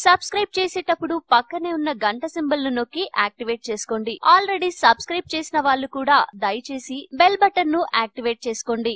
Subscribe చేసేటప్పుడు పక్కనే ఉన్న గంట సింబల్ ను నొక్కి యాక్టివేట్ చేసుకోండి. ఆల్రెడీ సబ్స్క్రైబ్ చేసిన వాళ్ళు కూడా దయచేసి బెల్ బటన్ ను యాక్టివేట్ చేసుకోండి.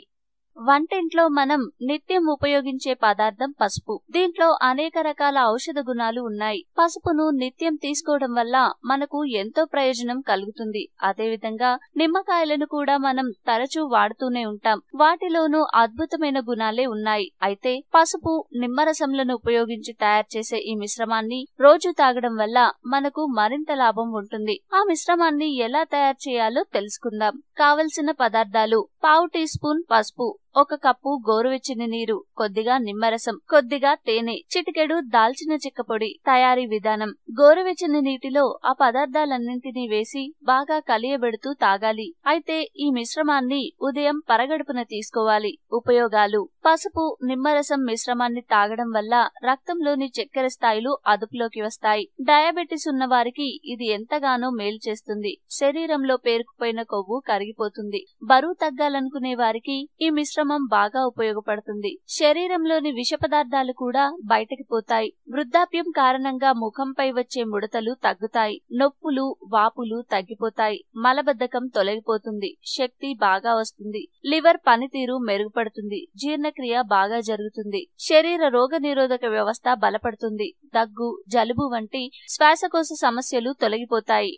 వంటింట్లో మనం నిత్యం ఉపయోగించే పదార్థం పసుపు. దీంట్లో అనేక రకాల ఔషధ గుణాలు ఉన్నాయి. పసుపును నిత్యం తీసుకోవడం వల్ల మనకు ఎంతో ప్రయోజనం కలుగుతుంది. అదేవిధంగా నిమ్మకాయలను కూడా మనం తరచూ వాడుతూనే ఉంటాం. వాటిలోనూ అద్భుతమైన గుణాలే ఉన్నాయి. అయితే పసుపు, నిమ్మరసంలను ఉపయోగించి తయారు చేసే ఈ మిశ్రమాన్ని రోజు తాగడం వల్ల మనకు మరింత లాభం ఉంటుంది. ఆ మిశ్రమాన్ని ఎలా తయారు చేయాలో తెలుసుకుందాం. కావలసిన పదార్థాలు: పావు టీ స్పూన్ పసుపు, 1 కప్పు గోరువెచ్చని నీరు, కొద్దిగా నిమ్మరసం, కొద్దిగా తేనె, చిటికెడు దాల్చిన చెక్క పొడి. తయారీ విధానం: గోరువెచ్చని నీటిలో ఆ పదార్థాలన్నింటినీ వేసి బాగా కలియబెడుతూ తాగాలి. అయితే ఈ మిశ్రమాన్ని ఉదయం పరగడుపున తీసుకోవాలి. ఉపయోగాలు: పసుపు, నిమ్మరసం మిశ్రమాన్ని తాగడం వల్ల రక్తంలోని చక్కెర స్థాయిలు అదుపులోకి వస్తాయి. డయాబెటిస్ ఉన్న వారికి ఇది ఎంతగానో మేలు చేస్తుంది. శరీరంలో పేరుకుపోయిన కొవ్వు కరిగిపోతుంది. బరువు తగ్గాలనుకునే వారికి ఈ మిశ్రమం బాగా ఉపయోగపడుతుంది. శరీరంలోని విష పదార్థాలు కూడా బయటకి పోతాయి. వృద్ధాప్యం కారణంగా ముఖంపై వచ్చే ముడతలు తగ్గుతాయి. నొప్పులు, వాపులు తగ్గిపోతాయి. మలబద్ధకం తొలగిపోతుంది. శక్తి బాగా వస్తుంది. లివర్ పనితీరు మెరుగుపడుతుంది. జీర్ణక్రియ బాగా జరుగుతుంది. శరీర రోగనిరోధక వ్యవస్థ బలపడుతుంది. దగ్గు, జలుబు వంటి శ్వాసకోశ సమస్యలు తొలగిపోతాయి.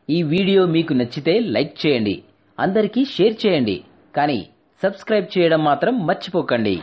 ఈ వీడియో మీకు నచ్చితే లైక్ చేయండి, అందరికీ షేర్ చేయండి, కానీ సబ్స్క్రైబ్ చేయడం మాత్రం మర్చిపోకండి.